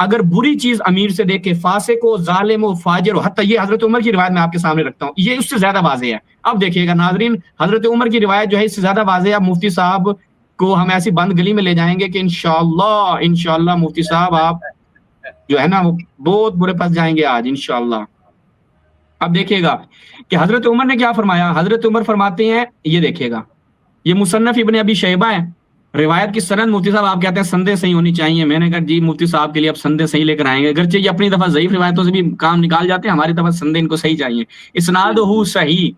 اگر بری چیز امیر سے دیکھے، فاسق ہو، ظالم ہو، فاجر ہو، حتیٰ یہ حضرت عمر کی روایت میں آپ کے سامنے رکھتا ہوں، یہ اس سے زیادہ واضح ہے. اب دیکھیے گا ناظرین، حضرت عمر کی روایت جو ہے اس سے زیادہ واضح ہے. اب مفتی صاحب کو ہم ایسی بند گلی میں لے جائیں گے کہ انشاءاللہ مفتی صاحب آپ جو ہے نا وہ بہت برے پھنس جائیں گے آج انشاءاللہ. اب دیکھیے گا کہ حضرت عمر نے کیا فرمایا. حضرت عمر فرماتے ہیں، یہ دیکھیے گا، یہ مصنف ابن ابی شیبہ ہے. روایت کی سند مفتی صاحب آپ کہتے ہیں سندیں صحیح ہونی چاہیے. میں نے کہا جی مفتی صاحب کے لیے اب سندیں صحیح لے کر آئیں گے، اگرچہ یہ اپنی دفعہ ضعیف روایتوں سے بھی کام نکال جاتے ہیں، ہماری طرف سندیں ان کو صحیح چاہیے. اسنادہ صحیح.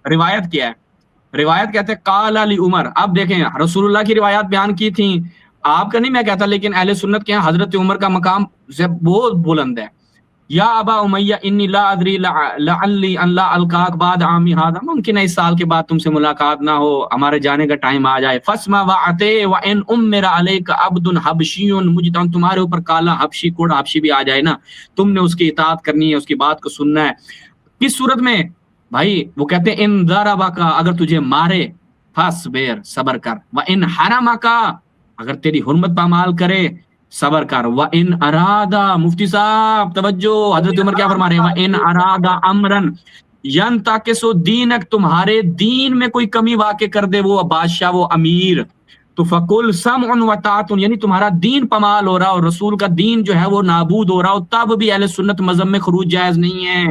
روایت کیا ہے؟ روایت کہتے ہیں قال علی عمر. اب دیکھیں رسول اللہ کی روایات بیان کی تھیں، آپ کا نہیں میں کہتا، لیکن اہل سنت کے یہاں حضرت عمر کا مقام بہت بلند ہے. یا ابا امیہ انی لا ادری لعلی ان لا القاک بعد عامی ھذا، ممکن ہے اس سال کے بعد تم سے ملاقات نہ ہو، ہمارے جانے کا ٹائم آ جائے. فاسمع واطع وان امر علیک عبد حبشی، مجھے تمہارے اوپر کالا حبشی کوڑا حبشی بھی آ جائے نا، تم نے اس کی اطاعت کرنی ہے، اس کی بات کو سننا ہے. کس صورت میں بھائی؟ وہ کہتے ہیں ان ضربک، اگر تجھے مارے، فاصبر، صبر کر. وان حرمک، اگر تیری حرمت پامال کرے، صبر کر. وَإِنْ أَرَادَ، مفتی صاحب توجہ، حضرت عمر کیا فرما رہے ہیں؟ وَإِنْ أَرَادَ أَمْرًا يَنْتَقِصُ دِينَكَ، تمہارے دین میں کوئی کمی واقع کر دے وہ بادشاہ، وہ امیر، تو فَقُلْ سَمْعٌ وَطَاعَةٌ، یعنی تمہارا دین پمال ہو رہا اور رسول کا دین جو ہے وہ نابود ہو رہا ہو، تب بھی اہل سنت مذہب میں خروج جائز نہیں ہے.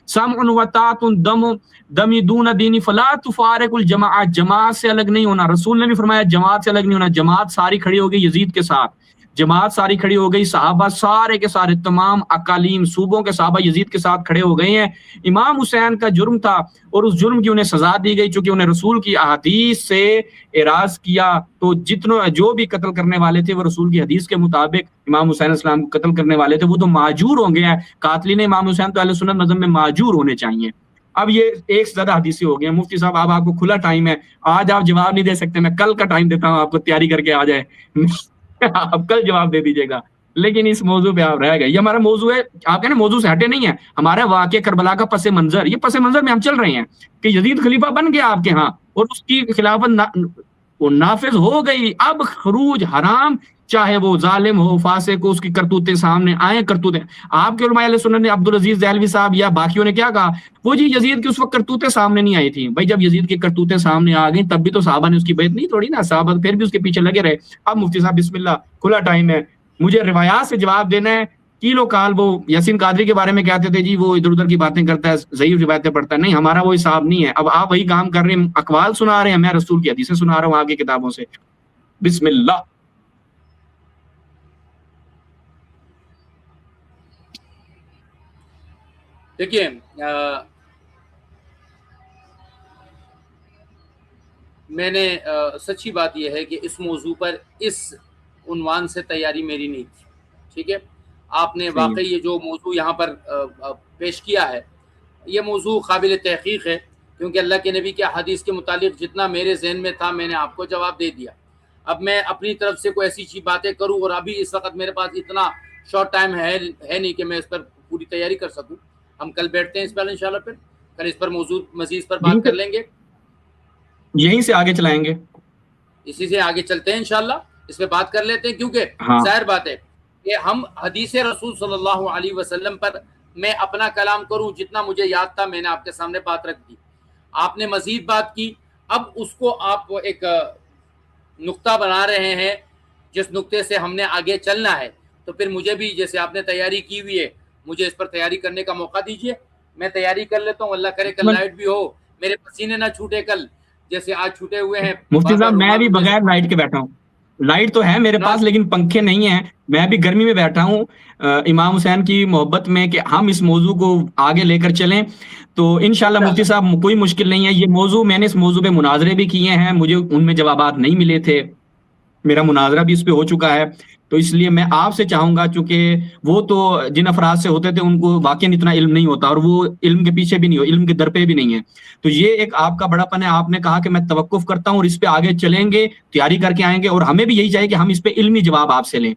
سَمْعٌ وَطَاعَةٌ دمی دون دینی فلا تفارق الجماعت، جماعت سے الگ نہیں ہونا. رسول نے بھی فرمایا جماعت سے الگ نہیں ہونا. جماعت ساری کھڑی ہو گئی یزید کے ساتھ، جماعت ساری کھڑی ہو گئی، صحابہ سارے کے سارے تمام اقالیم صوبوں کے صحابہ یزید کے ساتھ کھڑے ہو گئے ہیں. امام حسین کا جرم تھا اور اس جرم کی انہیں سزا دی گئی، چونکہ انہیں رسول کی احادیث سے اعراض کیا. تو جو بھی قتل کرنے والے تھے وہ رسول کی حدیث کے مطابق امام حسین السلام کو قتل کرنے والے تھے، وہ تو معجور ہوں گے. قاتلین امام حسین تو اہل سنت مذہب میں معجور ہونے چاہیے. اب یہ ایک سے زیادہ حدیثیں ہو گئی ہیں. مفتی صاحب آپ کو کھلا ٹائم ہے، آج آپ جواب نہیں دے سکتے، میں کل کا ٹائم دیتا ہوں آپ کو، تیاری کر کے آ جائے آپ کل جواب دے دیجیے گا. لیکن اس موضوع پہ آپ رہ گئے. یہ ہمارا موضوع ہے، آپ کہنا موضوع سے ہٹے نہیں ہے، ہمارا واقعہ کربلا کا پس منظر، یہ پس منظر میں ہم چل رہے ہیں کہ یزید خلیفہ بن گیا آپ کے ہاں اور اس کی خلافت نافذ ہو گئی. اب خروج حرام، چاہے وہ ظالم ہو، فاسق ہو، اس کی کرتوتیں سامنے آئیں. کرتوتیں آپ کے علماء اہل سنت نے، عبدالعزیز دہلوی صاحب یا باقیوں نے کیا کہا؟ وہ جی یزید کی اس وقت کرتوتیں سامنے نہیں آئی تھی. بھائی جب یزید کی کرتوتیں سامنے آ گئیں تب بھی تو صحابہ نے اس کی بیعت نہیں توڑی نا، صحابہ پھر بھی اس کے پیچھے لگے رہے. اب مفتی صاحب بسم اللہ، کھلا ٹائم ہے، مجھے روایات سے جواب دینا ہے. کیلو کال وہ یاسین قادری کے بارے میں کہتے تھے جی وہ ادھر ادھر کی باتیں کرتا ہے، ضعیف روایتیں پڑھتا ہے. نہیں، ہمارا وہ حساب نہیں ہے. اب آپ وہی کام کر رہے ہیں، اقوال سنا رہے ہیں، میں رسول کی حدیثیں سنا رہا ہوں آپ کی کتابوں سے. بسم اللہ. دیکھیے میں نے سچی بات یہ ہے کہ اس موضوع پر اس عنوان سے تیاری میری نہیں تھی. ٹھیک ہے، آپ نے واقعی یہ جو موضوع یہاں پر پیش کیا ہے یہ موضوع قابل تحقیق ہے، کیونکہ اللہ کے نبی کے حدیث کے متعلق جتنا میرے ذہن میں تھا میں نے آپ کو جواب دے دیا. اب میں اپنی طرف سے کوئی ایسی باتیں کروں، اور ابھی اس وقت میرے پاس اتنا شارٹ ٹائم ہے نہیں کہ میں اس پر پوری تیاری کر سکوں. ہم کل بیٹھتے ہیں اس پر انشاءاللہ، پھر کل اس پر موضوع مزید پر بات کر لیں گے، یہیں سے آگے چلائیں گے، اسی سے آگے چلتے ہیں انشاءاللہ. اس پہ بات کر لیتے ہیں، کیونکہ ظاہر بات ہے کہ ہم حدیث رسول صلی اللہ علیہ وسلم پر میں اپنا کلام کروں، جتنا مجھے یاد تھا میں نے آپ کے سامنے بات رکھ دی. آپ نے مزید بات کی، اب اس کو آپ ایک نقطہ بنا رہے ہیں جس نقطے سے ہم نے آگے چلنا ہے. تو پھر مجھے بھی جیسے آپ نے تیاری کی ہوئی ہے مجھے اس پر تیاری کرنے کا موقع دیجیے، میں تیاری کر لیتا ہوں. اللہ کرے کل لائٹ بھی ہو، میرے پسینے نہ چھوٹے کل جیسے آج چھوٹے ہوئے ہیں. مفتی صاحب میں بھی بغیر لائٹ کے بیٹھا ہوں، لائٹ تو ہے میرے پاس لیکن پنکھے نہیں ہیں، میں بھی گرمی میں بیٹھا ہوں امام حسین کی محبت میں کہ ہم اس موضوع کو آگے لے کر چلیں. تو انشاءاللہ مفتی صاحب کوئی مشکل نہیں ہے. یہ موضوع میں نے اس موضوع پہ مناظرے بھی کیے ہیں، مجھے ان میں جوابات نہیں ملے تھے، میرا مناظرہ بھی اس پہ ہو چکا ہے. تو اس لیے میں آپ سے چاہوں گا، چونکہ وہ تو جن افراد سے ہوتے تھے ان کو واقعی اتنا علم نہیں ہوتا اور وہ علم کے پیچھے بھی نہیں ہو، علم کے در پہ بھی نہیں ہے. تو یہ ایک آپ کا بڑا پن ہے، آپ نے کہا کہ میں توقف کرتا ہوں اور اس پہ آگے چلیں گے، تیاری کر کے آئیں گے، اور ہمیں بھی یہی چاہیے کہ ہم اس پہ علمی جواب آپ سے لیں.